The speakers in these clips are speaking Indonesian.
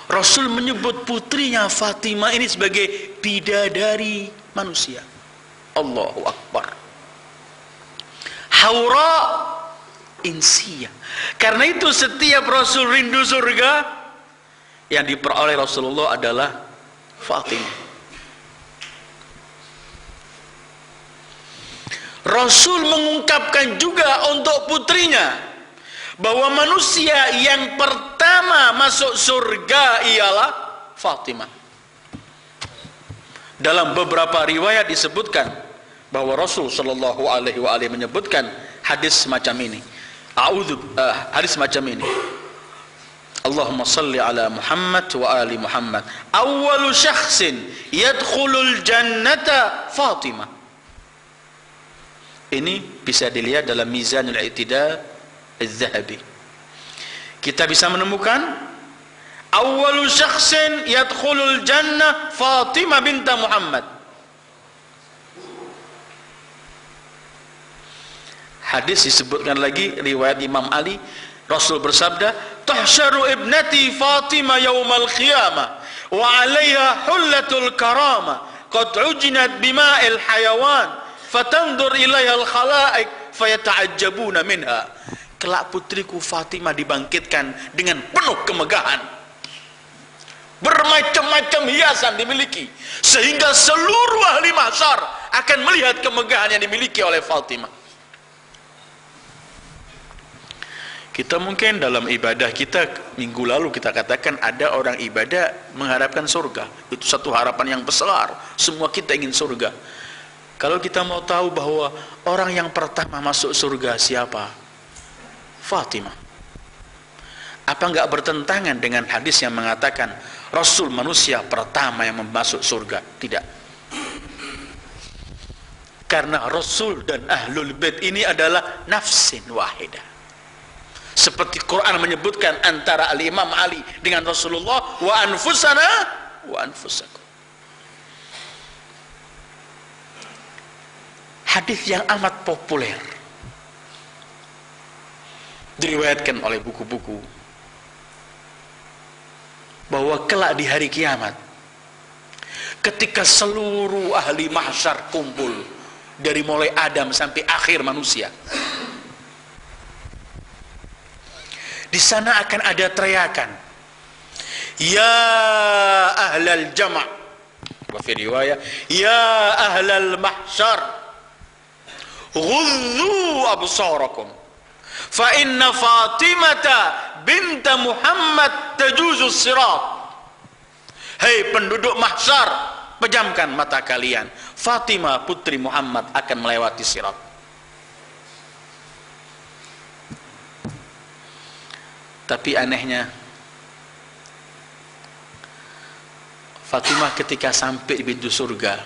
Rasul menyebut putrinya Fatimah ini sebagai bidadari manusia. Allahu Akbar. Haura insiyah. Karena itu setiap Rasul rindu surga, yang diperoleh Rasulullah adalah Fatimah. Rasul mengungkapkan juga untuk putrinya bahwa manusia yang pertama masuk surga ialah Fatimah. Dalam beberapa riwayat disebutkan bahwa Rasul Shallallahu Alaihi Wasallam menyebutkan hadis semacam ini. Hadis semacam ini. Allahumma salli ala Muhammad wa ali Muhammad. Awwalu syakhsin yadkhulul jannata Fatimah. Ini bisa dilihat dalam Mizanul I'tidal Az-Zahabi. Kita bisa menemukan awwalu syakhsin yadkhulul jannah Fatimah binta Muhammad. Hadis disebutkan lagi riwayat Imam Ali, Rasul bersabda, "Tuhsyaru ibnati Fatimah yaumal qiyamah wa 'alaiha hullatul karamah qad ujinat bima'il hayawan fatandur ilaiha al-khalaiq fayata'ajjabuna minha." Kelak putriku Fatimah dibangkitkan dengan penuh kemegahan, bermacam-macam hiasan dimiliki, sehingga seluruh ahli mahsyar akan melihat kemegahan yang dimiliki oleh Fatimah. Kita mungkin dalam ibadah kita minggu lalu kita katakan ada orang ibadah mengharapkan surga. Itu satu harapan yang besar. Semua kita ingin surga. Kalau kita mau tahu bahwa orang yang pertama masuk surga siapa? Fatimah. Apa enggak bertentangan dengan hadis yang mengatakan Rasul manusia pertama yang masuk surga? Tidak. Karena Rasul dan Ahlul Bait ini adalah nafsin wahidah. Seperti Quran menyebutkan antara Al-Imam Ali dengan Rasulullah, wa anfusana wa anfusakum. Hadis yang amat populer diriwayatkan oleh buku-buku bahwa kelak di hari kiamat ketika seluruh ahli mahsyar kumpul dari mulai Adam sampai akhir manusia, di sana akan ada teriakan, ya ahlal jama', wa fi riwayah ya ahlal mahsyar ghuddu absarakum fa inna Fatimata binta Muhammad tajuzu sirat. Hei penduduk mahsyar, pejamkan mata kalian, Fatimah putri Muhammad akan melewati sirat. Tapi anehnya, Fatimah ketika sampai di pintu surga,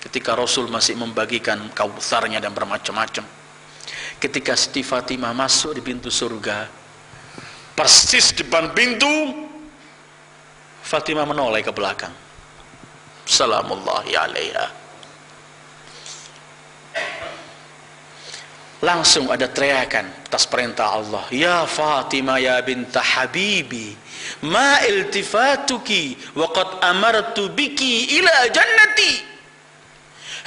ketika Rasul masih membagikan kautsarnya dan bermacam-macam, ketika Siti Fatimah masuk di pintu surga, persis depan pintu, Fatimah menoleh ke belakang. Salamullahi alaiha. Langsung ada teriakan atas perintah Allah, ya Fatimah ya binta Habibi, ma iltifatuki wa qad amartu biki ila jannati.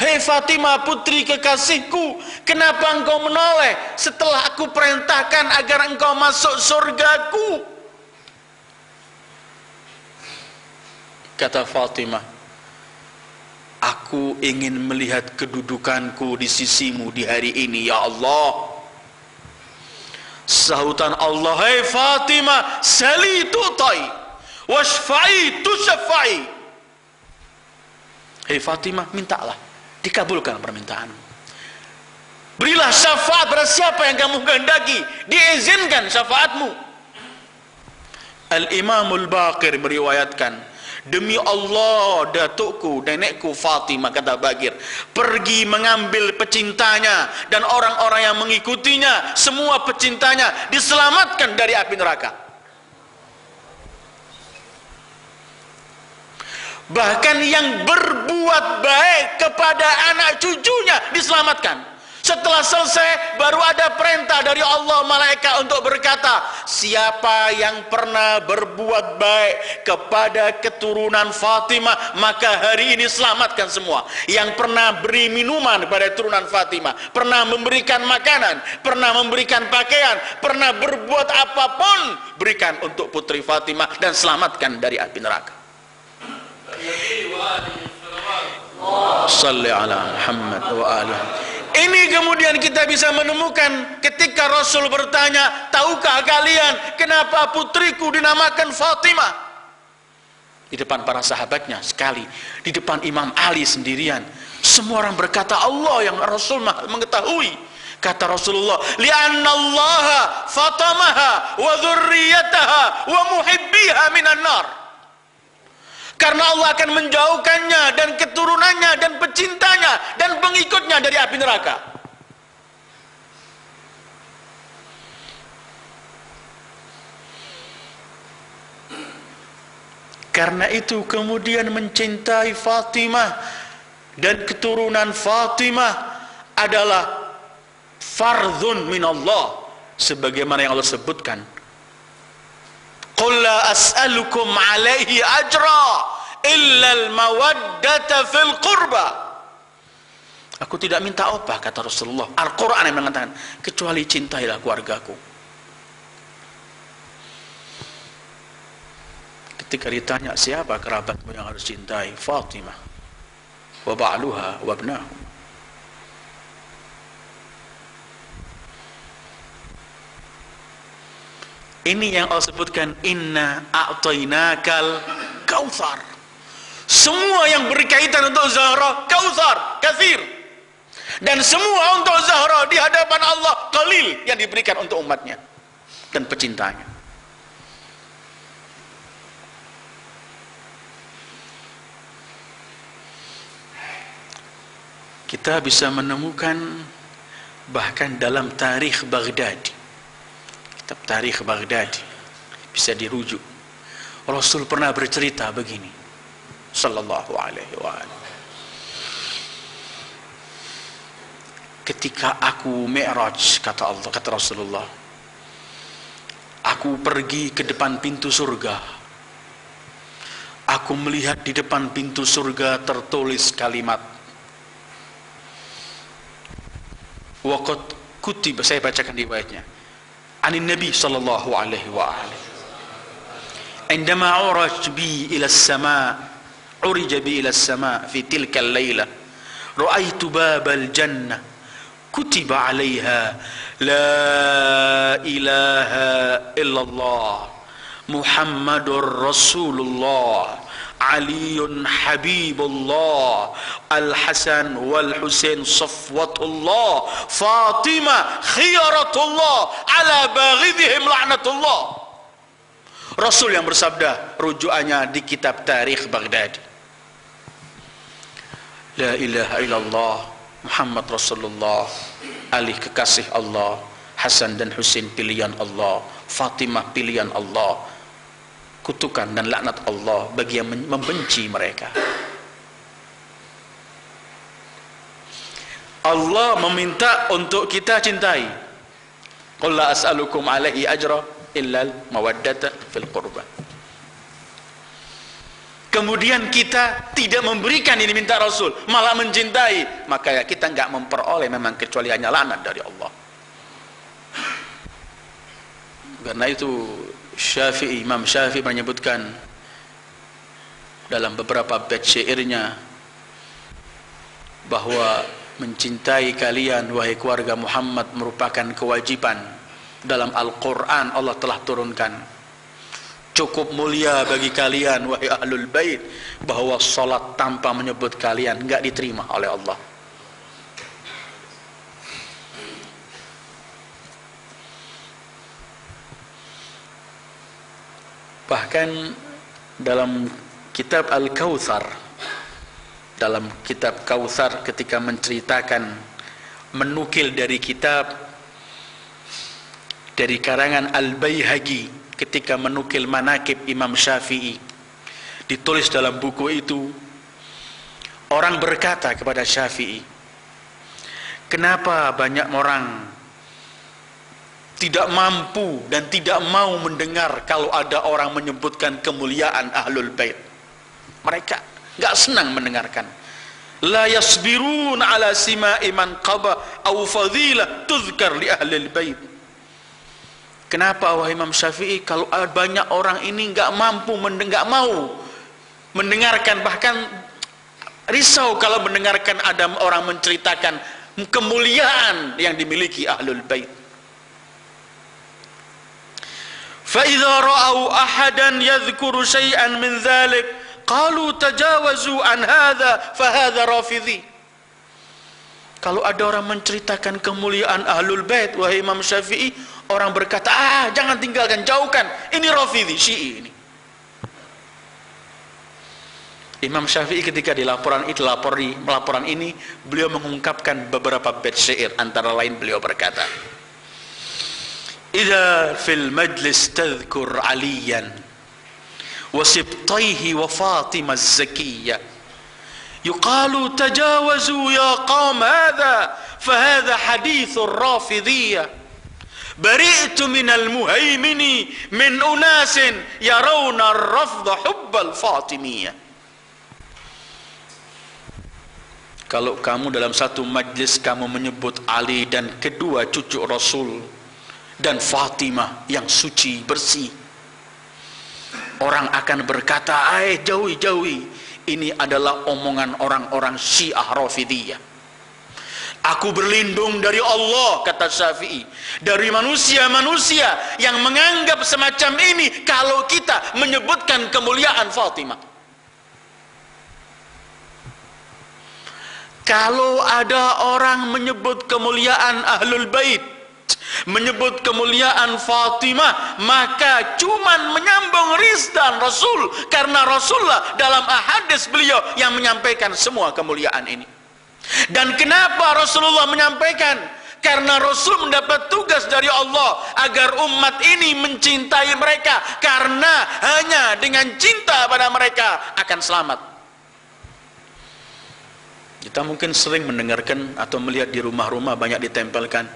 Hei Fatimah putri kekasihku, kenapa engkau menoleh setelah aku perintahkan agar engkau masuk surgaku? Kata Fatimah, aku ingin melihat kedudukanku di sisimu di hari ini ya Allah. Sahutan Allah, hei Fatimah, sali tu'tai washfa'i tushaffa'i. Hei Fatimah, mintalah, dikabulkan permintaanmu. Berilah syafaat pada siapa yang kamu kehendaki, diizinkan syafaatmu. Al-Imamul Baqir meriwayatkan, demi Allah datukku, nenekku Fatimah, kata Bagir, pergi mengambil pecintanya dan orang-orang yang mengikutinya, semua pecintanya diselamatkan dari api neraka. Bahkan yang berbuat baik kepada anak cucunya diselamatkan. Setelah selesai, baru ada perintah dari Allah malaikat untuk berkata, siapa yang pernah berbuat baik kepada keturunan Fatimah, maka hari ini selamatkan semua. Yang pernah beri minuman kepada keturunan Fatimah, pernah memberikan makanan, pernah memberikan pakaian, pernah berbuat apapun, berikan untuk putri Fatimah dan selamatkan dari api neraka. Salli ala Muhammad wa alihi. Ini kemudian kita bisa menemukan ketika Rasul bertanya, tahukah kalian kenapa putriku dinamakan Fatimah? Di depan para sahabatnya sekali, di depan Imam Ali sendirian. Semua orang berkata, Allah yang Rasul mengetahui. Kata Rasulullah, li'anna Allah fatamaha wa dzurriyyataha wa muhibbiha minan nar. Karena Allah akan menjauhkannya dan keturunannya dan pecintanya dan pengikutnya dari api neraka. Karena itu kemudian mencintai Fatimah dan keturunan Fatimah adalah fardhun minallah, sebagaimana yang Allah sebutkan, qul la as'alukum alaihi ajra illa al-mawaddata fil qurba. Aku tidak minta upah, kata Rasulullah. Al-Quran yang mengatakan, kecuali cintailah keluargaku. Ketika ditanya siapa kerabatmu yang harus cintai, Fatimah wa ba'luha wa ibnahu. Ini yang Allah sebutkan, inna a'tainakal kautsar. Semua yang berkaitan untuk Zahra, kautsar, katsir. Dan semua untuk Zahra di hadapan Allah, qalil yang diberikan untuk umatnya dan pecintanya. Kita bisa menemukan bahkan dalam tarikh Baghdadi, kitab tarikh Baghdadi bisa dirujuk. Rasul pernah bercerita begini, sallallahu alaihi wa alihi. Ketika aku mi'raj, kata Allah, kata Rasulullah, aku pergi ke depan pintu surga. Aku melihat di depan pintu surga tertulis kalimat, waqad kutiba, saya bacakan riwayatnya, anin Nabi sallallahu alaihi wa alihi. Indama uraj bi ila as-sama', urija bi ila as-sama' fi tilka al-laila, ra'aitu babal jannah kutiba 'alaiha la ilaha illallah Muhammadur Rasulullah Aliyun Habibullah Al-Hasan wal-Husain Safwatullah Fatimah Khiyaratullah Ala baghidhihim la'natullah. Rasul yang bersabda, rujukannya di kitab tarikh Baghdadi, la ilaha illallah Muhammad Rasulullah, Ali kekasih Allah, Hasan dan Husain pilihan Allah, Fatimah pilihan Allah, kutukan dan laknat Allah bagi yang membenci mereka. Allah meminta untuk kita cintai. Qul la as'alukum alaihi ajra illa al-mawaddata fil qurba. Kemudian kita tidak memberikan ini minta Rasul, malah mencintai, maka ya kita enggak memperoleh memang kecuali hanya laknat dari Allah. Karena itu Imam Syafi'i menyebutkan dalam beberapa bait syairnya bahwa mencintai kalian wahai keluarga Muhammad merupakan kewajiban. Dalam Al-Quran Allah telah turunkan, cukup mulia bagi kalian wahai ahlul bait, bahwa salat tanpa menyebut kalian enggak diterima oleh Allah. Bahkan dalam kitab Al-Kautsar, dalam kitab Kautsar ketika menceritakan, menukil dari kitab, dari karangan Al-Baihaqi ketika menukil manaqib Imam Syafi'i, ditulis dalam buku itu, orang berkata kepada Syafi'i, Kenapa banyak orang tidak mampu dan tidak mau mendengar kalau ada orang menyebutkan kemuliaan Ahlul Bait? Mereka enggak senang mendengarkan. La yasbirun ala sima'i man qaba aw fadilah tuzkar li Ahlul Bait. Kenapa wahai Imam Syafi'i, kalau banyak orang ini enggak mampu enggak mau mendengarkan, bahkan risau kalau mendengarkan ada orang menceritakan kemuliaan yang dimiliki Ahlul Bait. Fa idza ra'au ahadan yadhkuru syai'an min dzalik qalu tajawazu an hadza fa hadza rafidhi. Kalau ada orang menceritakan kemuliaan Ahlul Bait wahai Imam Syafi'i, orang berkata, jangan tinggalkan, jauhkan, ini Rafidhi, Syi'i ini. Imam Syafi'i ketika melaporan ini, beliau mengungkapkan beberapa bait syair, antara lain beliau berkata, idza fil majlis tadhkur aliyan wa sibtayhi wa fatimah az-zakiyyah yuqalu tajawazu ya qaum hadha fa hadha hadithur rafidhiyyah bari'tu minal muhaimini min unasin yarawna ar-rafdha hubbal fatimiyah. Kalau kamu dalam satu majlis kamu menyebut Ali dan kedua cucu Rasul dan Fatimah yang suci bersih, orang akan berkata, jauhi, ini adalah omongan orang-orang Syiah Rafidhiyah. Aku berlindung dari Allah, kata Syafi'i, dari manusia-manusia yang menganggap semacam ini kalau kita menyebutkan kemuliaan Fatimah. Kalau ada orang menyebut kemuliaan Ahlul Bait, menyebut kemuliaan Fatimah, maka cuman menyambung rizdan Rasul, karena Rasulullah dalam hadis beliau yang menyampaikan semua kemuliaan ini. Dan kenapa Rasulullah menyampaikan? Karena Rasul mendapat tugas dari Allah agar umat ini mencintai mereka, karena hanya dengan cinta pada mereka akan selamat. Kita mungkin sering mendengarkan atau melihat di rumah-rumah banyak ditempelkan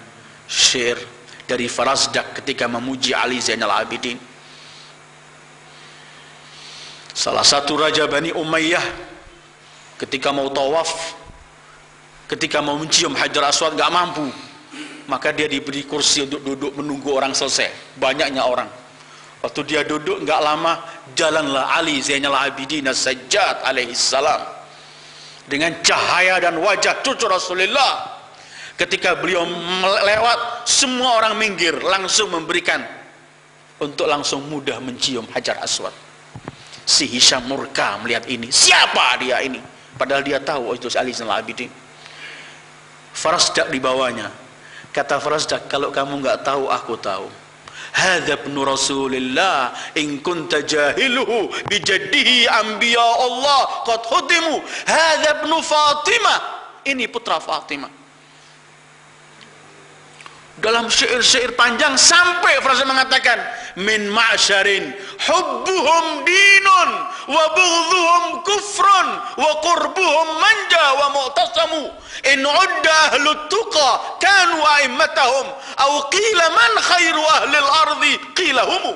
syair dari Farazdak ketika memuji Ali Zainal Abidin. Salah satu raja Bani Umayyah ketika mau tawaf, ketika mau mencium Hajar Aswad gak mampu, maka dia diberi kursi untuk duduk menunggu orang selesai. Banyaknya orang. Waktu dia duduk gak lama, jalanlah Ali Zainal Abidin As-Sajjad alaihissalam dengan cahaya dan wajah cucu Rasulullah. Ketika beliau lewat, semua orang minggir, langsung memberikan untuk langsung mudah mencium Hajar Aswad. Si Hisham murka melihat ini, siapa dia ini? Padahal dia tahu itu Ali Zainal Abidin. Farazdak dibawanya. Kata Farazdak, kalau kamu nggak tahu, aku tahu. Hadza ibnu Rasulillah in kunta jahiluhu bi jaddihi anbiya Allah qad hudimu. Hadza ibnu Fatimah, ini putra Fatimah. Dalam syair-syair panjang sampai Farazdak mengatakan, min ma'syarin hubbuhum dinun wa bughdhuhum kufrun wa qurbuhum manja wa mu'tasamu in udda ahlut tuqa kanu a'immatahum aw qila man khairu ahlil ardi qila humu.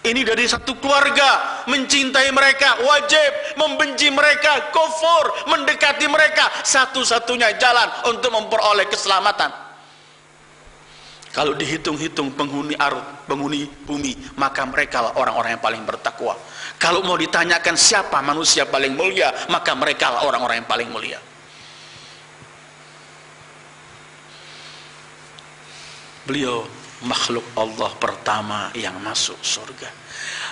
Ini dari satu keluarga, mencintai mereka wajib, membenci mereka kufur, mendekati mereka satu-satunya jalan untuk memperoleh keselamatan. Kalau dihitung-hitung penghuni bumi, maka mereka lah orang-orang yang paling bertakwa. Kalau mau ditanyakan siapa manusia paling mulia, maka mereka lah orang-orang yang paling mulia. Beliau makhluk Allah pertama yang masuk surga.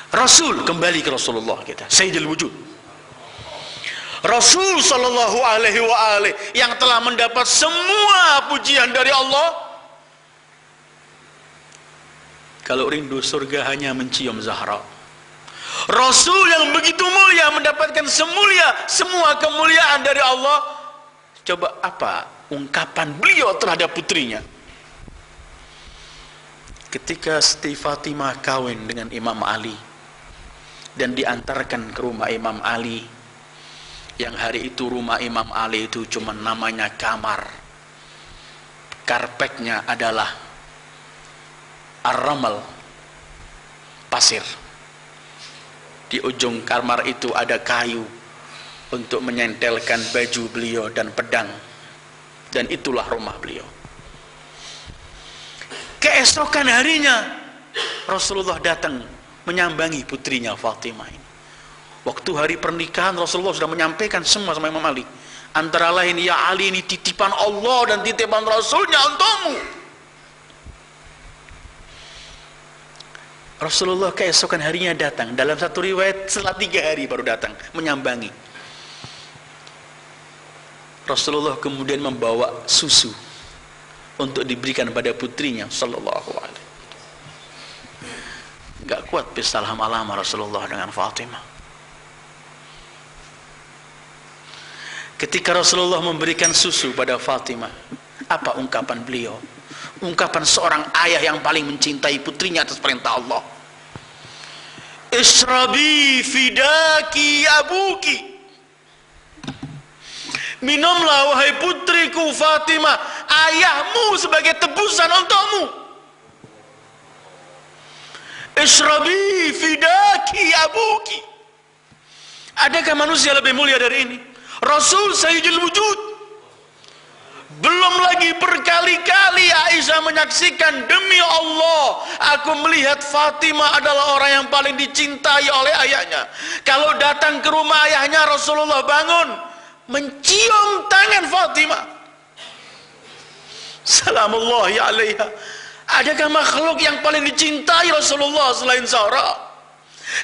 Rasul, kembali ke Rasulullah kita, Sayyidul Wujud. Rasul sallallahu alaihi wa alihi yang telah mendapat semua pujian dari Allah. Kalau rindu surga hanya mencium Zahra. Rasul yang begitu mulia mendapatkan semua kemuliaan dari Allah. Coba apa ungkapan beliau terhadap putrinya? Ketika Siti Fatimah kawin dengan Imam Ali dan diantarkan ke rumah Imam Ali, yang hari itu rumah Imam Ali itu cuma namanya kamar, karpetnya adalah ar-ramal, pasir. Di ujung kamar itu ada kayu untuk menyentelkan baju beliau dan pedang, dan itulah rumah beliau. Keesokan harinya Rasulullah datang menyambangi putrinya Fatimah ini. Waktu hari pernikahan Rasulullah sudah menyampaikan semua sama Imam Ali. Antara lain, ya Ali, ini titipan Allah dan titipan Rasulnya untukmu. Rasulullah keesokan harinya datang. Dalam satu riwayat setelah 3 hari baru datang menyambangi. Rasulullah kemudian membawa susu untuk diberikan pada putrinya sallallahu alaihi. Enggak kuat pesta lama-lama Rasulullah dengan Fatimah. Ketika Rasulullah memberikan susu pada Fatimah, apa ungkapan beliau? Ungkapan seorang ayah yang paling mencintai putrinya atas perintah Allah. Ishrabi fidaki abuki. Minumlah wahai putriku Fatimah, ayahmu sebagai tebusan untukmu. Ishrabi fidaki abuki. Adakah manusia lebih mulia dari ini? Rasul Sayyidul Wujud. Belum lagi berkali-kali Aisyah menyaksikan, demi Allah aku melihat Fatimah adalah orang yang paling dicintai oleh ayahnya. Kalau datang ke rumah ayahnya, Rasulullah bangun mencium tangan Fatimah. Salamullahi alaiha. Adakah makhluk yang paling dicintai Rasulullah selain Zahra?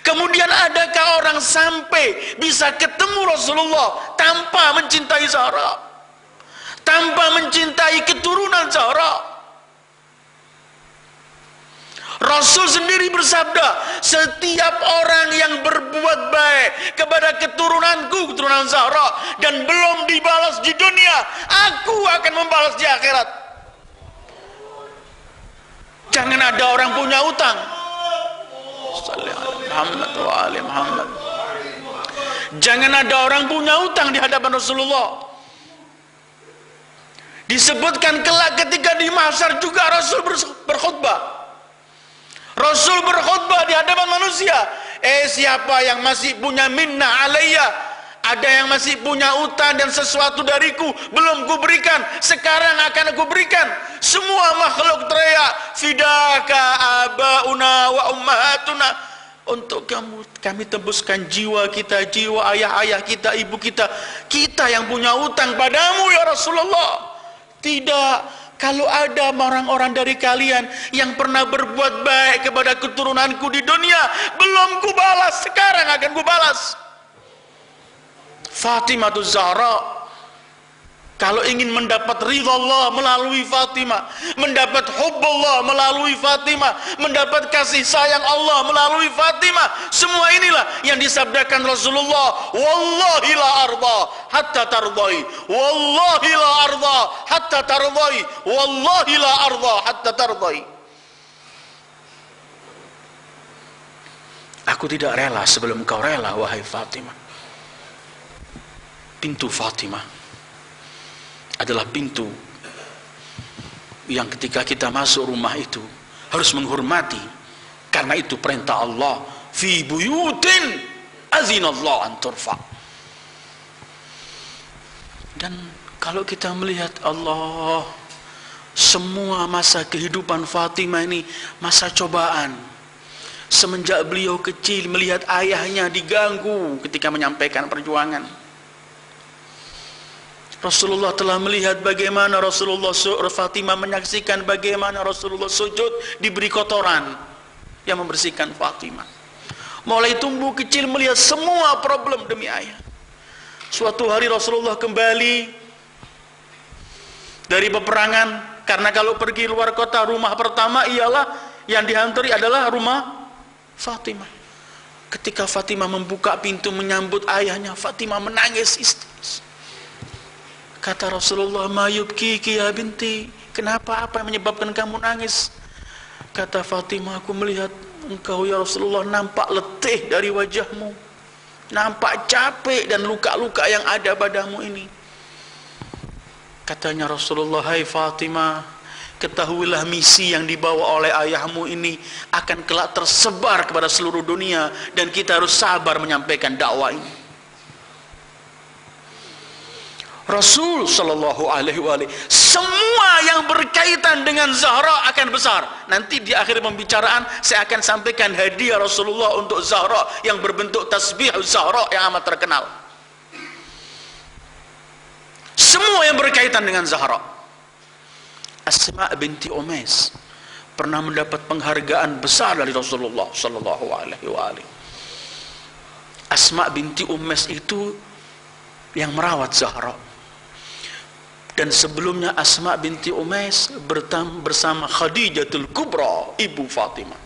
Kemudian adakah orang sampai bisa ketemu Rasulullah tanpa mencintai Zahra, tanpa mencintai keturunan Zahra? Rasul sendiri bersabda, setiap orang yang berbuat baik kepada keturunanku, keturunan Zahra, dan belum dibalas di dunia, aku akan membalas di akhirat. Jangan ada orang punya utang. Muhammad wa ali Muhammad. Jangan ada orang punya utang di hadapan Rasulullah. Disebutkan kelak ketika di mahsyar juga Rasul berkhutbah. Rasul berkhutbah di hadapan manusia. Siapa yang masih punya minnah alayya, ada yang masih punya utang dan sesuatu dariku belum kuberikan, sekarang akan aku berikan. Semua makhluk teriak, fidaka abauna wa ummahatuna. Untuk kami tebuskan jiwa kita, jiwa ayah-ayah kita, ibu kita. Kita yang punya utang padamu ya Rasulullah. Tidak, kalau ada orang-orang dari kalian yang pernah berbuat baik kepada keturunanku di dunia, belum kubalas, sekarang akan kubalas. Fatimah Zahra, kalau ingin mendapat ridha Allah melalui Fatimah, mendapat hubbullah melalui Fatimah, mendapat kasih sayang Allah melalui Fatimah, semua inilah yang disabdakan Rasulullah, wallahi la arda hatta tardai, wallahi la arda hatta tardai, wallahi la arda hatta tardai. Aku tidak rela sebelum kau rela wahai Fatimah. Pintu Fatimah adalah pintu yang ketika kita masuk rumah itu harus menghormati, karena itu perintah Allah, fi buyutin azinallahu an turfa. Dan kalau kita melihat Allah, semua masa kehidupan Fatimah ini masa cobaan. Semenjak beliau kecil melihat ayahnya diganggu ketika menyampaikan perjuangan. Rasulullah telah melihat bagaimana Fatimah menyaksikan bagaimana Rasulullah sujud diberi kotoran yang membersihkan Fatimah. Mulai tumbuh kecil melihat semua problem demi ayah. Suatu hari Rasulullah kembali dari peperangan, karena kalau pergi luar kota rumah pertama ialah yang dihantui adalah rumah Fatimah. Ketika Fatimah membuka pintu menyambut ayahnya, Fatimah menangis histeris. Kata Rasulullah, ma yubkiki ya binti, kenapa, apa yang menyebabkan kamu nangis? Kata Fatimah, aku melihat engkau ya Rasulullah nampak letih dari wajahmu. nampak capek dan luka-luka yang ada padamu ini. Katanya Rasulullah, hai Fatimah, ketahuilah misi yang dibawa oleh ayahmu ini akan kelak tersebar kepada seluruh dunia, dan kita harus sabar menyampaikan dakwah ini. Rasul sallallahu alaihi wasallam, semua yang berkaitan dengan Zahra akan besar. Nanti di akhir pembicaraan saya akan sampaikan hadiah Rasulullah untuk Zahra yang berbentuk tasbih Zahra yang amat terkenal. Semua yang berkaitan dengan Zahra. Asma binti Umais pernah mendapat penghargaan besar dari Rasulullah sallallahu alaihi wasallam. Asma binti Umais itu yang merawat Zahra. Dan sebelumnya Asma binti Umais bersama Khadijatul Kubra, ibu Fatimah.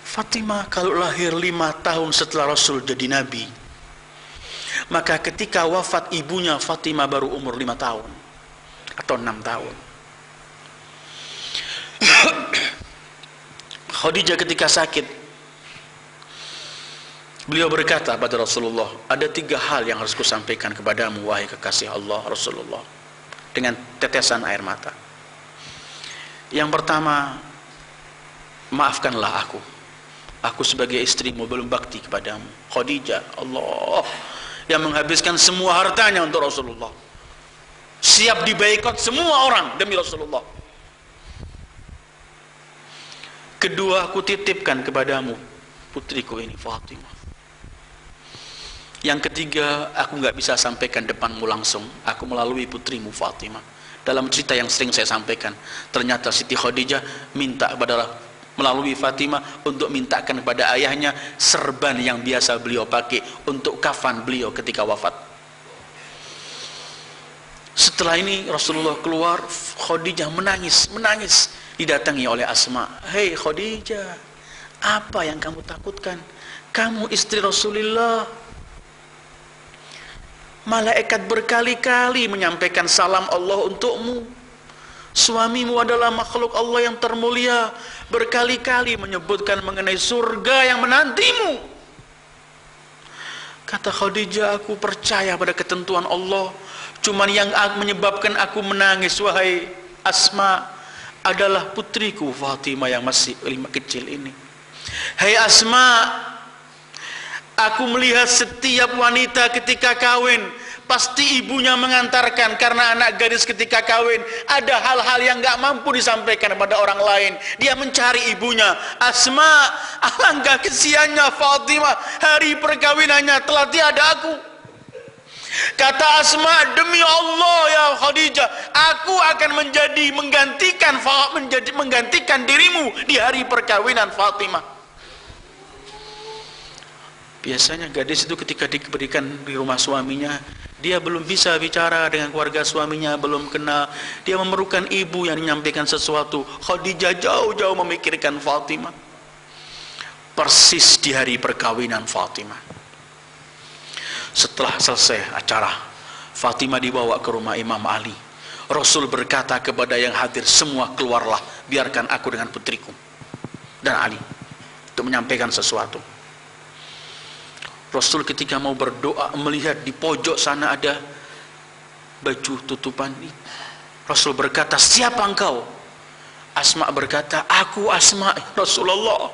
Fatimah kalau lahir 5 tahun setelah Rasul jadi Nabi, maka ketika wafat ibunya Fatimah baru umur 5 tahun atau 6 tahun. Khadijah ketika sakit, beliau berkata pada Rasulullah, ada 3 hal yang harus kusampaikan kepadamu wahai kekasih Allah Rasulullah, dengan tetesan air mata. Yang pertama, maafkanlah aku. Aku sebagai istrimu belum bakti kepadamu. Khadijah, Allah yang menghabiskan semua hartanya untuk Rasulullah, siap dibaikot semua orang demi Rasulullah. Kedua, aku titipkan kepadamu putriku ini Fatimah. Yang ketiga, aku nggak bisa sampaikan depanmu langsung, aku melalui putrimu Fatimah. Dalam cerita yang sering saya sampaikan, ternyata Siti Khadijah minta kepada melalui Fatimah untuk mintakan kepada ayahnya serban yang biasa beliau pakai untuk kafan beliau ketika wafat. Setelah ini Rasulullah keluar, Khadijah menangis, didatangi oleh Asma. Hei Khadijah, apa yang kamu takutkan? Kamu istri Rasulullah. Malaikat berkali-kali menyampaikan salam Allah untukmu. Suamimu adalah makhluk Allah yang termulia, berkali-kali menyebutkan mengenai surga yang menantimu. Kata Khadijah, aku percaya pada ketentuan Allah. Cuman yang menyebabkan aku menangis wahai Asma adalah putriku Fatimah yang masih kecil ini. Hai Asma, aku melihat setiap wanita ketika kawin pasti ibunya mengantarkan, karena anak gadis ketika kawin ada hal-hal yang gak mampu disampaikan kepada orang lain, dia mencari ibunya. Asma, alangkah kesiannya Fatimah, hari perkawinannya telah tiada aku. Kata Asma, demi Allah ya Khadijah, aku akan menggantikan dirimu di hari perkawinan Fatimah. Biasanya gadis itu ketika diberikan di rumah suaminya, dia belum bisa bicara dengan keluarga suaminya, belum kenal, dia memerlukan ibu yang menyampaikan sesuatu. Khadijah jauh-jauh memikirkan Fatimah. Persis di hari perkawinan Fatimah, setelah selesai acara, Fatimah dibawa ke rumah Imam Ali. Rasul berkata kepada yang hadir, semua keluarlah, biarkan aku dengan putriku dan Ali untuk menyampaikan sesuatu. Rasul ketika mau berdoa melihat di pojok sana ada baju tutupan. Rasul berkata, siapa engkau? Asma berkata, aku Asma Rasulullah.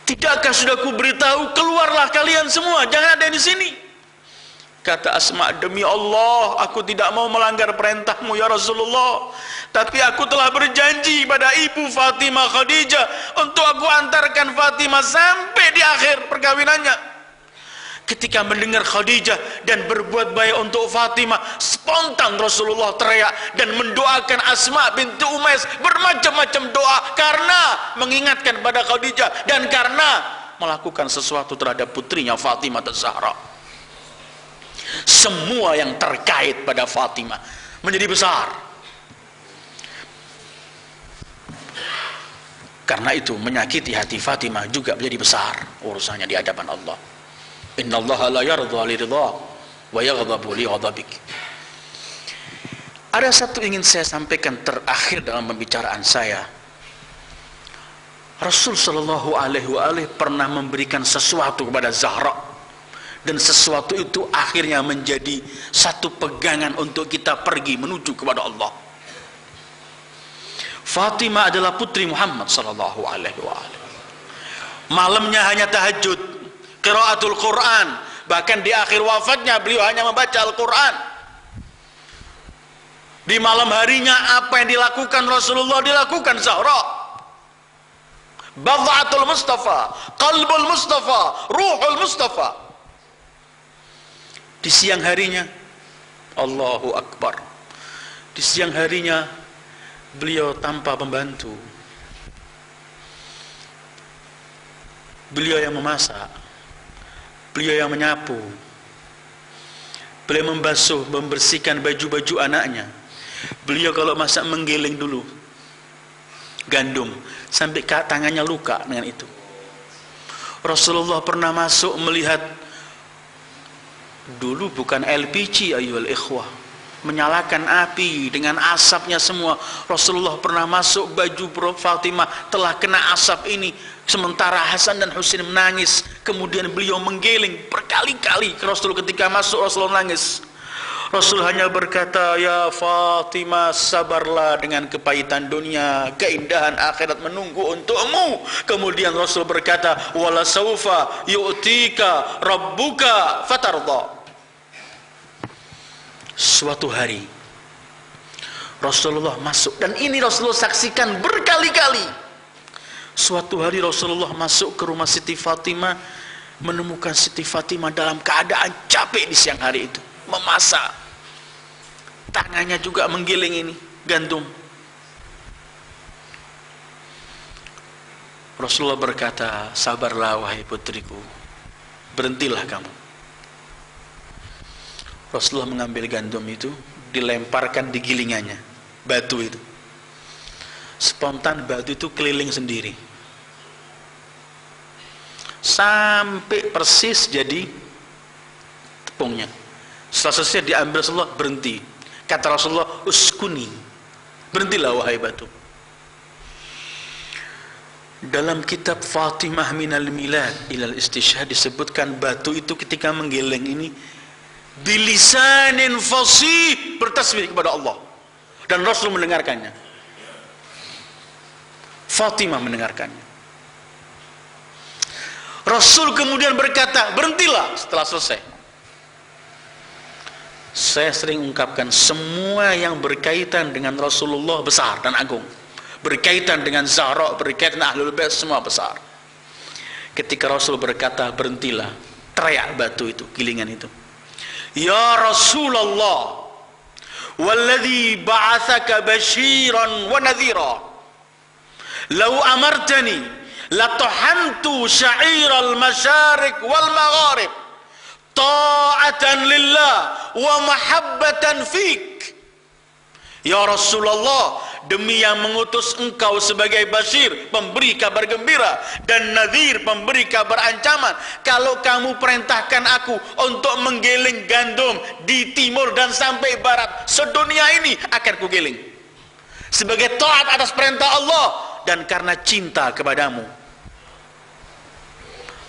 Tidakkah sudah ku beritahu, keluarlah kalian semua, jangan ada di sini. Kata Asma, demi Allah aku tidak mau melanggar perintahmu ya Rasulullah, tapi aku telah berjanji pada ibu Fatimah Khadijah untuk aku antarkan Fatimah sampai di akhir perkawinannya. Ketika mendengar Khadijah dan berbuat baik untuk Fatimah, spontan Rasulullah teriak dan mendoakan Asma binti Umais bermacam-macam doa, karena mengingatkan pada Khadijah dan karena melakukan sesuatu terhadap putrinya Fatimah Az-Zahra. Semua yang terkait pada Fatimah menjadi besar. Karena itu menyakiti hati Fatimah juga menjadi besar urusannya di hadapan Allah. Innallaha la yardha li ridha wa yaghdabu li ghadabik. Ada satu ingin saya sampaikan terakhir dalam pembicaraan saya. Rasul sallallahu alaihi wasallam pernah memberikan sesuatu kepada Zahra, dan sesuatu itu akhirnya menjadi satu pegangan untuk kita pergi menuju kepada Allah. Fatimah adalah putri Muhammad sallallahu alaihi wasallam. Malamnya hanya tahajud, qiraatul Quran, bahkan di akhir wafatnya beliau hanya membaca Al-Quran. Di malam harinya apa yang dilakukan Rasulullah dilakukan Zahra. Bad'atul Mustafa, qalbul Mustafa, ruhul Mustafa. Di siang harinya, Allahu Akbar, di siang harinya beliau tanpa pembantu, beliau yang memasak, beliau yang menyapu, beliau membasuh, membersihkan baju-baju anaknya. Beliau kalau masak menggiling dulu gandum sampai tangannya luka dengan itu. Rasulullah pernah masuk melihat, dulu bukan LPG ayyuhal ikhwah, menyalakan api dengan asapnya semua. Rasulullah pernah masuk, baju Fatimah telah kena asap ini, sementara Hasan dan Husain menangis. Kemudian beliau menggiling berkali-kali ke Rasul. Ketika masuk Rasulullah nangis. Rasul hanya berkata, ya Fatimah, sabarlah dengan kepahitan dunia, keindahan akhirat menunggu untukmu. Kemudian Rasul berkata, wala saufa yu'tika rabbuka fatarda. Suatu hari Rasulullah masuk, dan ini Rasulullah saksikan berkali-kali. Suatu hari Rasulullah masuk ke rumah Siti Fatimah, menemukan Siti Fatimah dalam keadaan capek di siang hari itu, memasak. Tangannya juga menggiling ini gandum. Rasulullah berkata, sabarlah wahai putriku, berhentilah kamu. Rasulullah mengambil gandum itu, dilemparkan di gilingannya, batu itu. Spontan batu itu keliling sendiri, sampai persis jadi tepungnya. Setelah selesai diambil Rasulullah, berhenti. Kata Rasulullah, uskuni, berhentilah wahai batu. Dalam kitab Fatimah minal milad ilal istishhad disebutkan batu itu ketika menggeleng ini bilisanin fasih, bertasbih kepada Allah, dan Rasul mendengarkannya. Fatimah mendengarkannya. Rasul kemudian berkata, berhentilah setelah selesai. Saya sering ungkapkan, semua yang berkaitan dengan Rasulullah besar dan agung, berkaitan dengan Zahra, berkaitan dengan Ahlul Bait, semua besar. Ketika Rasul berkata berhentilah, teriak batu itu, gilingan itu, ya Rasulullah, walladhi ba'athaka basyiran wa nadhira, law amartani latahantu sya'iral masyarik wal magharib ta'atan lillah wa mahabbatan fik. Ya Rasulullah, demi yang mengutus engkau sebagai basyir, pemberi kabar gembira, dan nadhir, pemberi kabar ancaman, kalau kamu perintahkan aku untuk menggiling gandum di timur dan sampai barat sedunia ini, akan kugiling sebagai taat atas perintah Allah dan karena cinta kepadamu.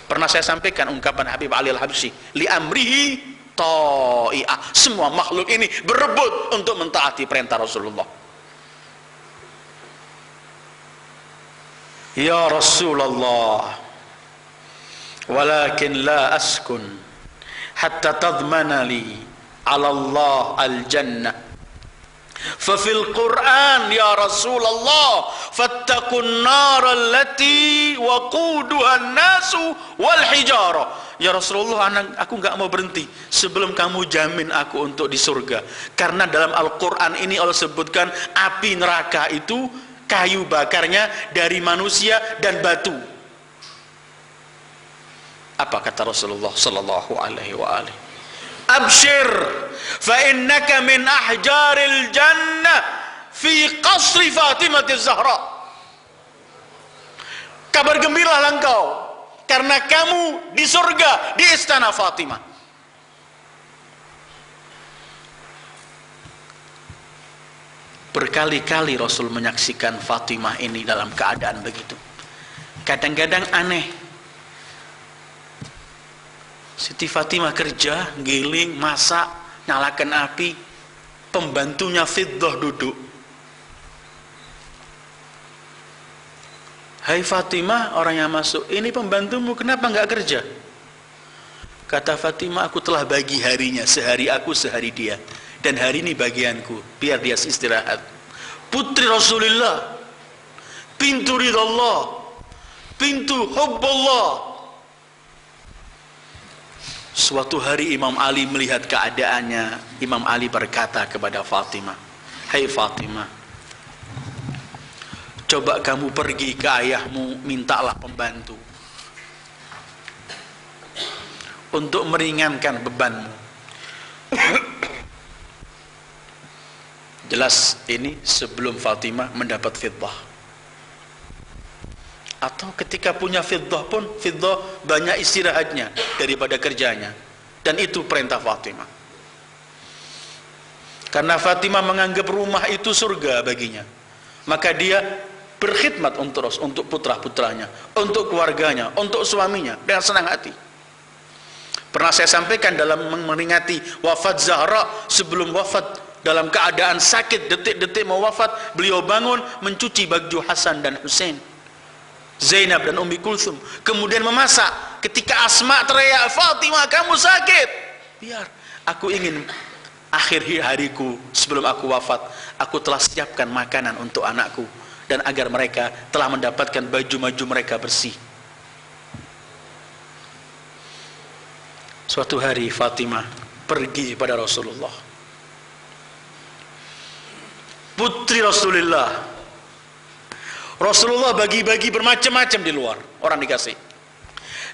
Pernah saya sampaikan ungkapan Habib Ali Al-Habsyi, li amrihi ta'i'ah, semua makhluk ini berebut untuk mentaati perintah Rasulullah. Ya Rasulullah, walakin la askun hatta tadmana li ala Allah al-jannah. Fafil Quran ya Rasulullah, fattakun nar allati waquduha an-nasu wal hijara. Ya Rasulullah, aku enggak mau berhenti sebelum kamu jamin aku untuk di surga. Karena dalam Al-Quran ini Allah sebutkan api neraka itu kayu bakarnya dari manusia dan batu. Apa kata Rasulullah sallallahu alaihi wa alihi? Abshir fa innaka min ahjaril jannah fi qasri Fatimah az-Zahra. Kabar gembiralah engkau, karena kamu di surga, di istana Fatimah. Berkali-kali Rasul menyaksikan Fatimah ini dalam keadaan begitu. Kadang-kadang aneh, Siti Fatimah kerja, giling, masak, nyalakan api, pembantunya Fiddah duduk. Hai Fatimah, orang yang masuk, ini pembantumu, kenapa enggak kerja? Kata Fatimah, aku telah bagi harinya, sehari aku, sehari dia, dan hari ini bagianku, biar dia istirahat. Putri Rasulullah, pintu ridallah, pintu hubballah. Suatu hari Imam Ali melihat keadaannya. Imam Ali berkata kepada Fatimah, hai Fatimah, coba kamu pergi ke ayahmu, mintalah pembantu untuk meringankan bebanmu. Jelas ini sebelum Fatimah mendapat Fiddah, atau ketika punya Fiddah pun, Fiddah banyak istirahatnya daripada kerjanya, dan itu perintah Fatimah. Karena Fatimah menganggap rumah itu surga baginya, maka dia berkhidmat untuk putra-putranya, untuk keluarganya, untuk suaminya dengan senang hati. Pernah saya sampaikan dalam memperingati wafat Zahra, sebelum wafat dalam keadaan sakit, detik-detik mau wafat, beliau bangun mencuci baju Hasan dan Husain, Zainab dan Ummi Kulsum, kemudian memasak. Ketika Asma teriak, Fatimah kamu sakit, biar aku ingin akhir hariku sebelum aku wafat, aku telah siapkan makanan untuk anakku, dan agar mereka telah mendapatkan baju-baju mereka bersih. Suatu hari Fatimah pergi pada Rasulullah, putri Rasulullah. Rasulullah bagi-bagi bermacam-macam di luar, orang dikasih.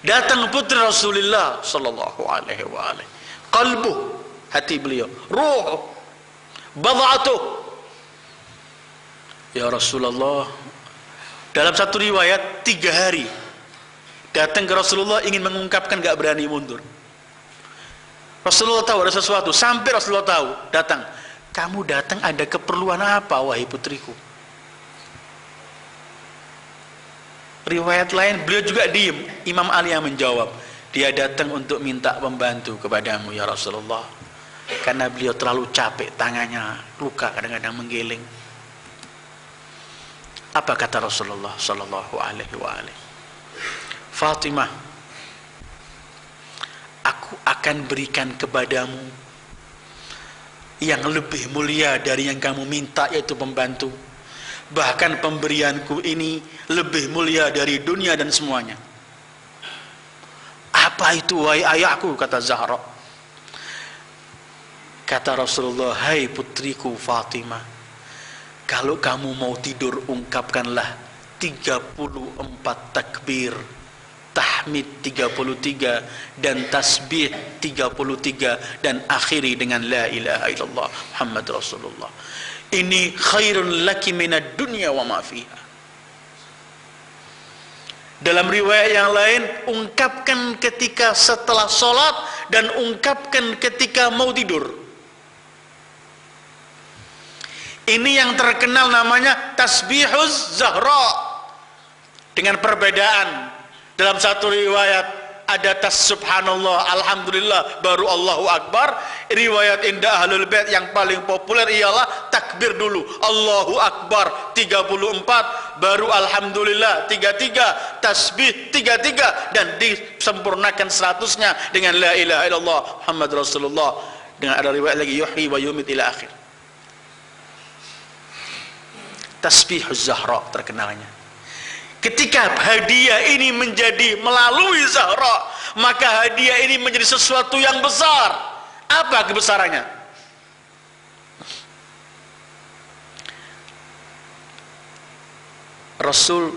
Datang putri Rasulullah sallallahu alaihi wa alihi, qalbu, hati beliau, ruh, bad'atuh. Ya Rasulullah, dalam satu riwayat 3 hari datang ke Rasulullah, ingin mengungkapkan, gak berani mundur. Rasulullah tahu ada sesuatu, sampai Rasulullah tahu, datang, kamu datang ada keperluan apa wahai putriku? Riwayat lain beliau juga diem, Imam Ali yang menjawab, dia datang untuk minta pembantu kepadamu ya Rasulullah, karena beliau terlalu capek, tangannya luka, kadang-kadang menggiling. Apa kata Rasulullah sallallahu alaihi wa alihi? Fatimah, aku akan berikan kepadamu yang lebih mulia dari yang kamu minta, yaitu pembantu. Bahkan pemberianku ini lebih mulia dari dunia dan semuanya. Apa itu wahai ayahku? Kata Zahra. Kata Rasulullah, hai putriku Fatimah, kalau kamu mau tidur, ungkapkanlah 34 takbir, tahmid 33, dan tasbih 33, dan akhiri dengan la ilaha illallah Muhammad Rasulullah. Ini khairun laki minad dunya wa ma fiha. Dalam riwayat yang lain, ungkapkan ketika setelah sholat, dan ungkapkan ketika mau tidur. Ini yang terkenal namanya tasbihuz Zahra, dengan perbedaan. Dalam satu riwayat ada subhanallah, alhamdulillah, baru Allahu Akbar. Riwayat indah Ahlul Bait yang paling populer ialah takbir dulu, Allahu Akbar 34, baru alhamdulillah 33, tasbih 33, dan disempurnakan 100-nya dengan la ilaha illallah Muhammad Rasulullah. Dengan ada riwayat lagi yuhyi wa yumit ila akhir. Tasbihuz Zahra terkenalnya. Ketika hadiah ini menjadi melalui Zahra, maka hadiah ini menjadi sesuatu yang besar. Apa kebesarannya? Rasul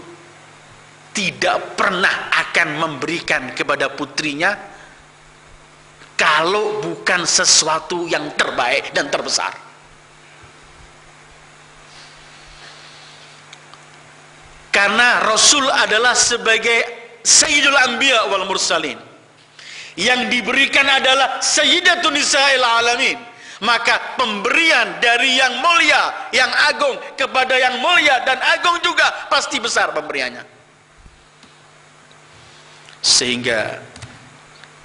tidak pernah akan memberikan kepada putrinya kalau bukan sesuatu yang terbaik dan terbesar. Karena Rasul adalah sebagai Sayyidul Anbiya wal Mursalin, yang diberikan adalah Sayyidatun Nisa'il Alamin. Maka pemberian dari yang mulia, yang agung kepada yang mulia dan agung juga pasti besar pemberiannya. Sehingga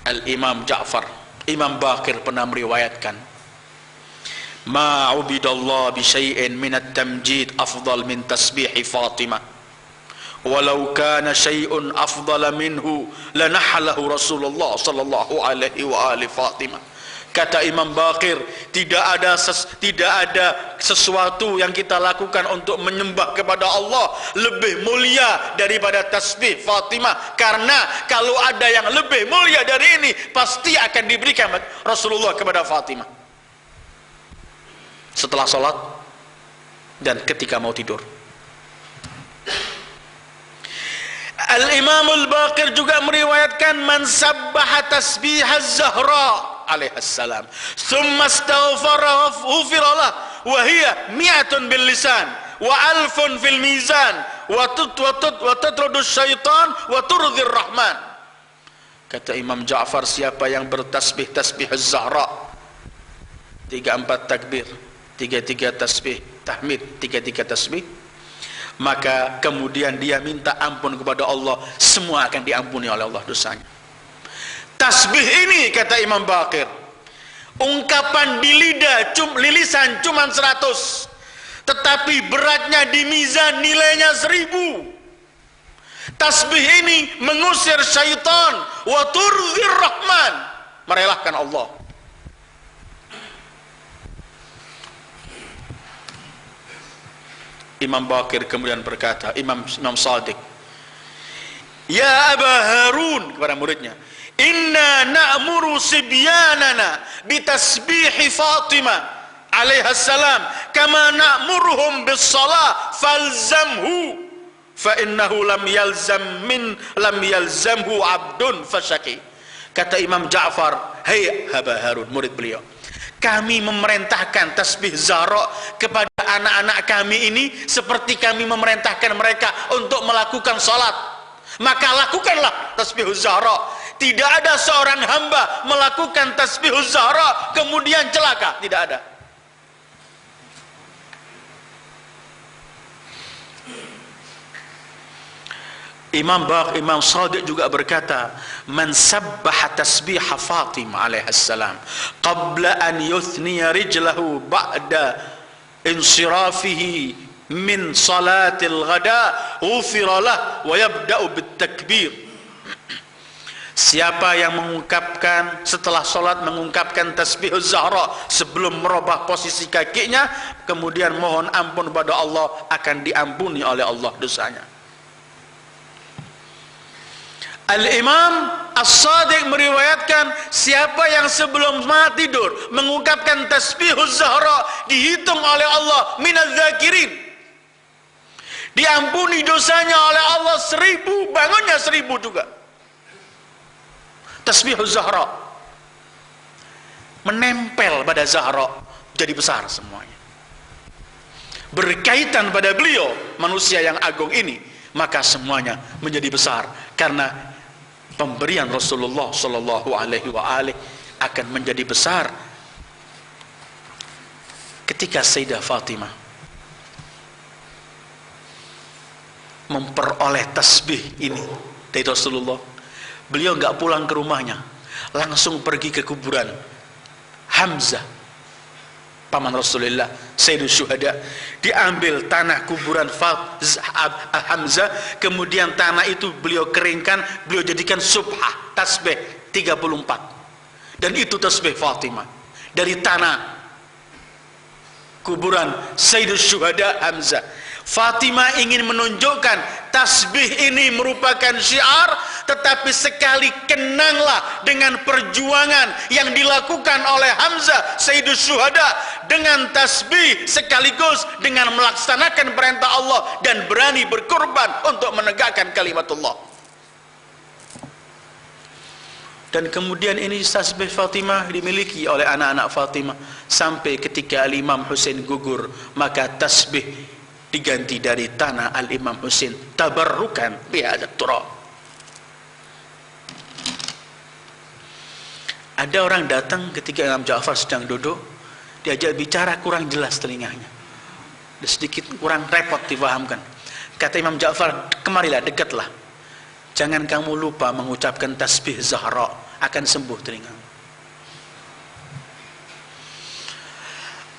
Al-Imam Ja'far, Imam Baqir pernah meriwayatkan, ma ubidallah bi syai'in min at-tamjid afdal min tasbihi Fatimah, walau kana syai'un afdala minhu lanahalahu Rasulullah sallallahu alaihi wa alihi Fatimah. Kata Imam Baqir, tidak ada sesuatu yang kita lakukan untuk menyembah kepada Allah lebih mulia daripada tasbih Fatimah, karena kalau ada yang lebih mulia dari ini pasti akan diberikan Rasulullah kepada Fatimah setelah sholat dan ketika mau tidur. Al-Imam Al-Baqir juga meriwayatkan, man sabbaha tasbih Az-Zahra alaihassalam thumma astaghfara ghufira lah wa hiya mi'atun bil lisan wa alfun fil mizan wa tatrudu syaitan wa turdhir rahman. Kata Imam Ja'far, siapa yang bertasbih tasbih Az-Zahra 3-4 takbir, 3-3 tasbih tahmid, 3-3 tasbih, maka kemudian dia minta ampun kepada Allah, semua akan diampuni oleh Allah dosanya. Tasbih ini, kata Imam Baqir, ungkapan di lidah, lilisan cuma 100, tetapi beratnya di mizan nilainya 1000. Tasbih ini mengusir syaitan, wa turdhir rahman, merelahkan Allah. Imam Baqir kemudian berkata, Imam Shadiq, ya Aba Harun, kepada muridnya, inna na'muru sibyanana bitasbihi Fatimah alaihassalam kama na'muruhum bis-salah falzamhu fa innahu lam yalzamhu abdun fasyaki. Kata Imam Ja'far, hei Aba Harun, murid beliau, kami memerintahkan tasbih Zahra kepada anak-anak kami ini seperti kami memerintahkan mereka untuk melakukan salat, maka lakukanlah tasbih Zahra. Tidak ada seorang hamba melakukan tasbih Zahra kemudian celaka, tidak ada. Imam Shadiq juga berkata, man sabbaha tasbiha Fatimah alaihassalam qabla an yuthniya rijlahu ba'da insirafihi min salatil ghada ghufira lah wa yabda'u bitakbir. Siapa yang mengungkapkan setelah sholat, mengungkapkan tasbih Zahra sebelum merubah posisi kakinya, kemudian mohon ampun pada Allah, akan diampuni oleh Allah dosanya. Al-Imam As-Shadiq meriwayatkan, siapa yang sebelum tidur mengungkapkan tasbih Zahra dihitung oleh Allah minaz zakirin, diampuni dosanya oleh Allah 1000, bangunnya 1000 juga. Tasbih Zahra menempel pada Zahra, jadi besar semuanya. Berkaitan pada beliau, manusia yang agung ini, maka semuanya menjadi besar karena pemberian Rasulullah sallallahu alaihi wa alihi akan menjadi besar ketika Sayyidah Fatimah memperoleh tasbih ini dari Rasulullah. Beliau enggak pulang ke rumahnya, langsung pergi ke kuburan Hamzah, paman Rasulullah, Sayyidul Syuhada. Diambil tanah kuburan Hamzah, kemudian tanah itu beliau keringkan, beliau jadikan subhah, tasbih 34. Dan itu tasbih Fatimah dari tanah kuburan Sayyidul Syuhada Hamzah. Fatimah ingin menunjukkan tasbih ini merupakan syiar, tetapi sekali kenanglah dengan perjuangan yang dilakukan oleh Hamzah Sayyidus Syuhada dengan tasbih sekaligus dengan melaksanakan perintah Allah dan berani berkorban untuk menegakkan kalimatullah. Dan kemudian ini tasbih Fatimah dimiliki oleh anak-anak Fatimah sampai ketika Al-Imam Husain gugur, maka tasbih diganti dari tanah Al-Imam Husain tabarrukan bihadat turab. Ada orang datang ketika Imam Ja'far sedang duduk, diajak bicara kurang jelas telinganya, sedikit kurang repot difahamkan. Kata Imam Ja'far, kemarilah, dekatlah. Jangan kamu lupa mengucapkan tasbih Zahra, akan sembuh telingamu.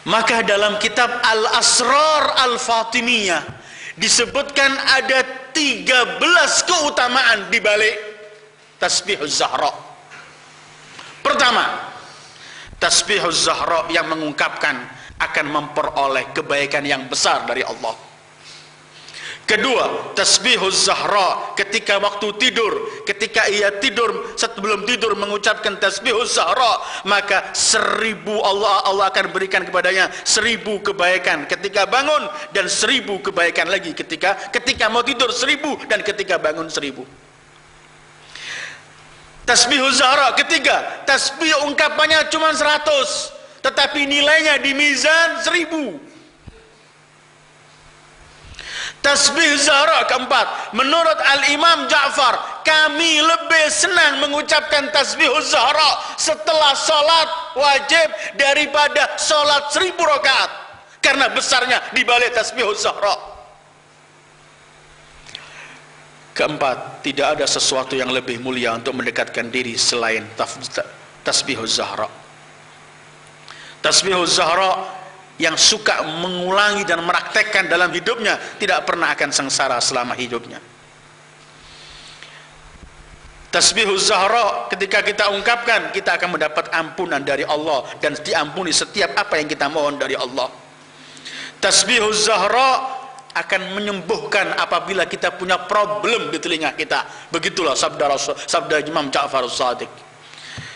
Maka dalam kitab Al-Asrar Al-Fatimiyah disebutkan ada 13 keutamaan di balik tasbih Zahra. Pertama, tasbih Zahra yang mengungkapkan akan memperoleh kebaikan yang besar dari Allah. Kedua, tasbih Zahra ketika waktu tidur, ketika ia tidur, sebelum tidur mengucapkan tasbih Zahra, maka 1000 Allah akan berikan kepadanya 1000 kebaikan ketika bangun, dan 1000 kebaikan lagi ketika mau tidur 1000, dan ketika bangun 1000. Tasbih Zahra ketiga, tasbih ungkapannya cuma 100, tetapi nilainya di mizan 1000. Tasbih Zahra keempat, menurut Al-Imam Ja'far, kami lebih senang mengucapkan tasbih Zahra setelah sholat wajib daripada sholat 1000 rakaat, karena besarnya di balik tasbih Zahra. Keempat, tidak ada sesuatu yang lebih mulia untuk mendekatkan diri selain tasbih Zahra. Tasbih Zahra yang suka mengulangi dan meraktekkan dalam hidupnya tidak pernah akan sengsara selama hidupnya. Tasbih Zahra ketika kita ungkapkan, kita akan mendapat ampunan dari Allah dan diampuni setiap apa yang kita mohon dari Allah. Tasbih Zahra akan menyembuhkan apabila kita punya problem di telinga kita. Begitulah sabda Imam Ja'far As-Shadiq.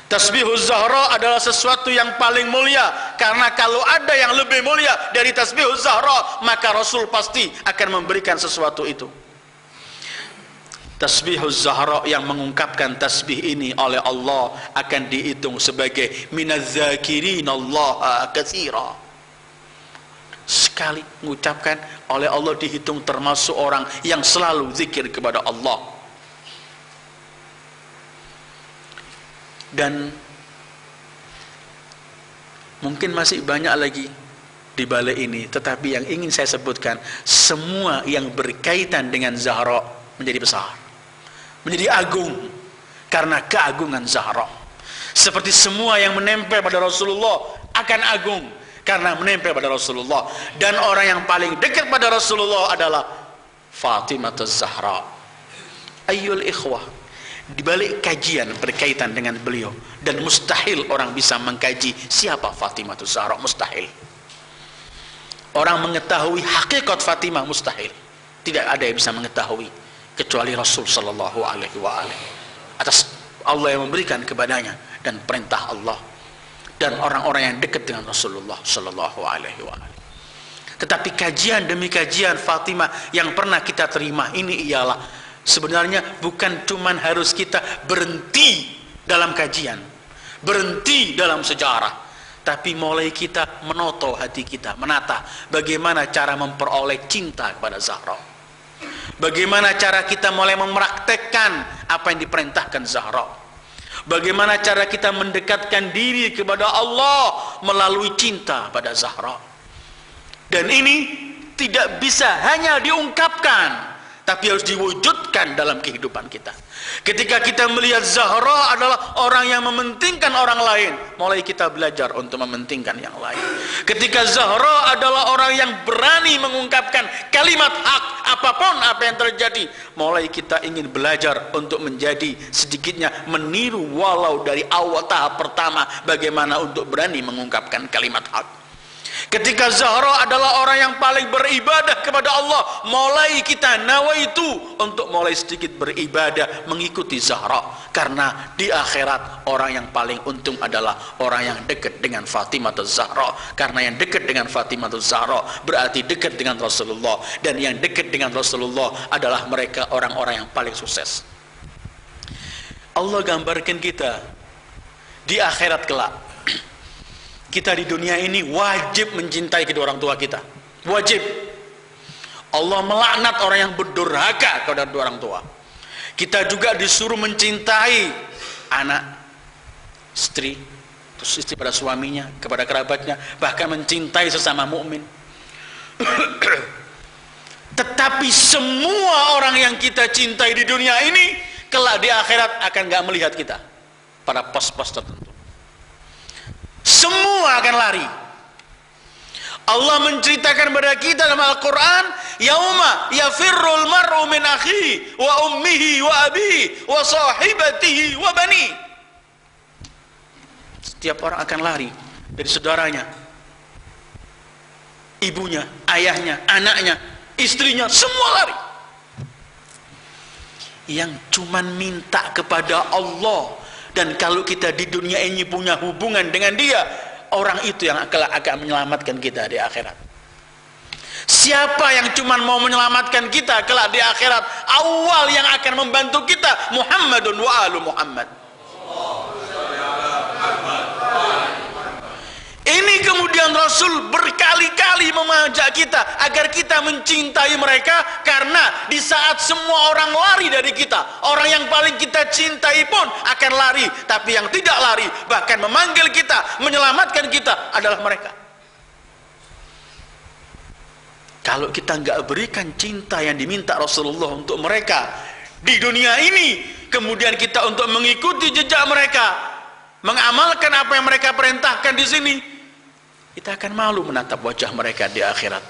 Tasbih Zahra adalah sesuatu yang paling mulia, karena kalau ada yang lebih mulia dari tasbih Zahra, maka Rasul pasti akan memberikan sesuatu itu. Tasbih Zahra yang mengungkapkan tasbih ini oleh Allah akan dihitung sebagai minaz-zakirin Allah katsira. Sekali mengucapkan oleh Allah dihitung termasuk orang yang selalu zikir kepada Allah. Dan mungkin masih banyak lagi di balik ini, tetapi yang ingin saya sebutkan, semua yang berkaitan dengan Zahra menjadi besar, menjadi agung karena keagungan Zahra. Seperti semua yang menempel pada Rasulullah akan agung karena menempel pada Rasulullah. Dan orang yang paling dekat pada Rasulullah adalah Fatimah Az-Zahra. Ayyul ikhwah, di balik kajian berkaitan dengan beliau, dan mustahil orang bisa mengkaji siapa Fatimah Az-Zahra, mustahil. Orang mengetahui hakikat Fatimah mustahil. Tidak ada yang bisa mengetahui kecuali Rasul sallallahu alaihi wa alihi, atas Allah yang memberikan kepadanya dan perintah Allah, dan orang-orang yang dekat dengan Rasulullah sallallahu alaihi wa alihi. Tetapi kajian demi kajian Fatimah yang pernah kita terima ini ialah sebenarnya bukan cuman harus kita berhenti dalam kajian, berhenti dalam sejarah, tapi mulai kita menoto hati kita, menata bagaimana cara memperoleh cinta kepada Zahra, bagaimana cara kita mulai mempraktekkan apa yang diperintahkan Zahra, bagaimana cara kita mendekatkan diri kepada Allah melalui cinta pada Zahra. Dan ini tidak bisa hanya diungkapkan, tapi harus diwujudkan dalam kehidupan kita. Ketika kita melihat Zahra adalah orang yang mementingkan orang lain, mulai kita belajar untuk mementingkan yang lain. Ketika Zahra adalah orang yang berani mengungkapkan kalimat hak apapun apa yang terjadi, mulai kita ingin belajar untuk menjadi sedikitnya meniru walau dari awal tahap pertama bagaimana untuk berani mengungkapkan kalimat hak. Ketika Zahra adalah orang yang paling beribadah kepada Allah, mulai kita nawaitu untuk mulai sedikit beribadah mengikuti Zahra, karena di akhirat orang yang paling untung adalah orang yang dekat dengan Fatimah Az-Zahra, karena yang dekat dengan Fatimah Az-Zahra berarti dekat dengan Rasulullah, dan yang dekat dengan Rasulullah adalah mereka orang-orang yang paling sukses. Allah gambarkan kita di akhirat kelak. Kita di dunia ini wajib mencintai kedua orang tua kita, wajib. Allah melaknat orang yang berdurhaka kepada kedua orang tua. Kita juga disuruh mencintai anak, istri, terus istri pada suaminya, kepada kerabatnya, bahkan mencintai sesama mukmin. Tetapi semua orang yang kita cintai di dunia ini kelak di akhirat akan gak melihat kita pada pos-pos tertentu. Semua akan lari. Allah menceritakan kepada kita dalam Al-Quran, yauma yafirrul mar'u min akhihi wa ummihi wa abihi wa sahibatihi wa bani. Setiap orang akan lari dari saudaranya, ibunya, ayahnya, anaknya, istrinya, semua lari. Yang cuman minta kepada Allah, dan kalau kita di dunia ini punya hubungan dengan Dia, orang itu yang akan menyelamatkan kita di akhirat. Siapa yang cuma mau menyelamatkan kita kelak di akhirat? Awal yang akan membantu kita Muhammadun wa alu Muhammad. Ini kemudian Rasul berkali-kali mengajak kita agar kita mencintai mereka, karena di saat semua orang lari dari kita, orang yang paling kita cintai pun akan lari, tapi yang tidak lari bahkan memanggil kita, menyelamatkan kita adalah mereka. Kalau kita nggak berikan cinta yang diminta Rasulullah untuk mereka di dunia ini, kemudian kita untuk mengikuti jejak mereka, mengamalkan apa yang mereka perintahkan di sini, kita akan malu menatap wajah mereka di akhirat.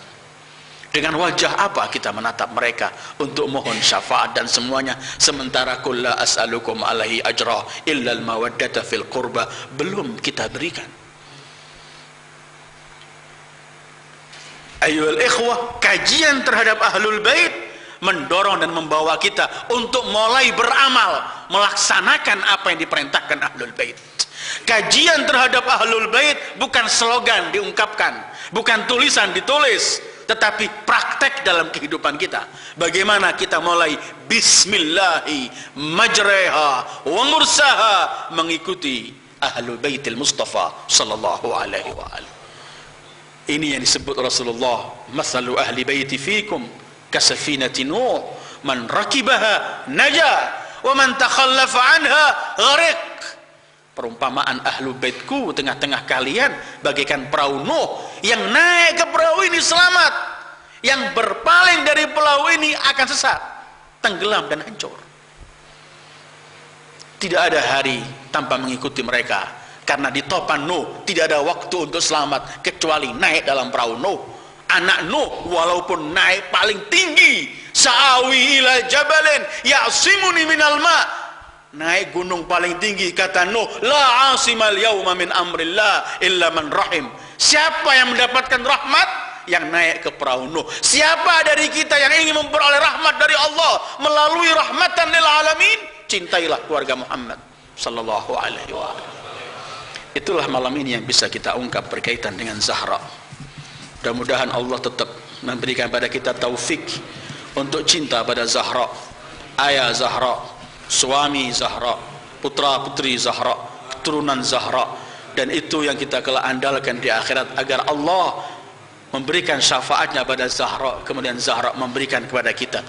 Dengan wajah apa kita menatap mereka untuk mohon syafaat dan semuanya, sementara qul la as'alukum alaihi ajra illa al-mawaddata fil qurba belum kita berikan. Ayyuhal ikhwah, kajian terhadap ahlul bait mendorong dan membawa kita untuk mulai beramal, melaksanakan apa yang diperintahkan ahlul bait. Kajian terhadap ahlul bait bukan slogan diungkapkan, bukan tulisan ditulis, tetapi praktek dalam kehidupan kita. Bagaimana kita mulai bismillahi majreha wa mursaha, mengikuti ahlul baitil Mustafa sallallahu alaihi wa alihi. Ini yang disebut Rasulullah, masalu ahli baiti fikum kasafinati Nuh, man rakibaha naja wa man takhallafa anha gharik. Perumpamaan ahlu baitku tengah-tengah kalian bagaikan perahu Nuh, yang naik ke perahu ini selamat, yang berpaling dari perahu ini akan sesat, tenggelam dan hancur. Tidak ada hari tanpa mengikuti mereka, karena di topan Nuh tidak ada waktu untuk selamat kecuali naik dalam perahu Nuh. Anak Nuh walaupun naik paling tinggi, sa'awi ila jabalin ya'simuni minal ma', naik gunung paling tinggi, kata Nuh, la asimal yauma min amrillah illa man rahim. Siapa yang mendapatkan rahmat? Yang naik ke perahu Nuh. Siapa dari kita yang ingin memperoleh rahmat dari Allah melalui rahmatan lil alamin? Cintailah keluarga Muhammad sallallahu alaihi wa sallam. Itulah malam ini yang bisa kita ungkap berkaitan dengan Zahra. Mudah-mudahan Allah tetap memberikan pada kita taufik untuk cinta pada Zahra, ayah Zahra, suami Zahra, putra putri Zahra, keturunan Zahra, dan itu yang kita kelak andalkan di akhirat, agar Allah memberikan syafaatnya pada Zahra, kemudian Zahra memberikan kepada kita.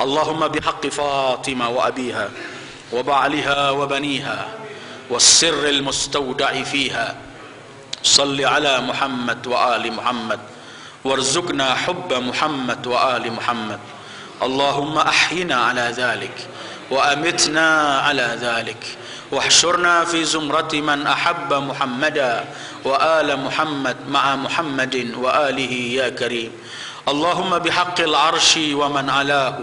Allahumma bihaqqi Fatimah wa abiha wa ba'liha wa baniha was sirril mustawda'i fiha, salli ala Muhammad wa ali Muhammad warzuqna hubba Muhammad wa ali Muhammad. Allahumma ahyina ala dhalik وأمتنا على ذلك واحشرنا في زمرة من أحب محمدا وآل محمد مع محمد وآله يا كريم. اللهم بحق العرش ومن علاه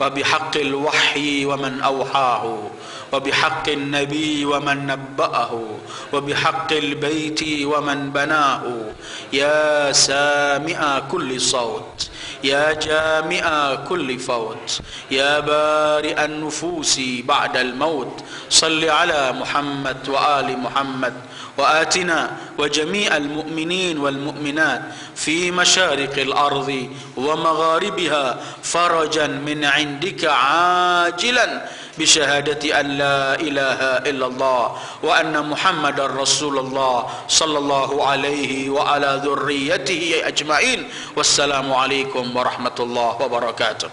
وبحق الوحي ومن أوحاه وبحق النبي ومن نبأه وبحق البيت ومن بناه يا سامع كل صوت يا جامع كل فوت يا بارئ النفوس بعد الموت صل على محمد وآل محمد وآتنا وجميع المؤمنين والمؤمنات في مشارق الأرض ومغاربها فرجا من عندك عاجلا بشهادة أن لا إله إلا الله وأن محمد رسول الله صلى الله عليه وعلى ذريته أجمعين. والسلام عليكم ورحمة الله وبركاته.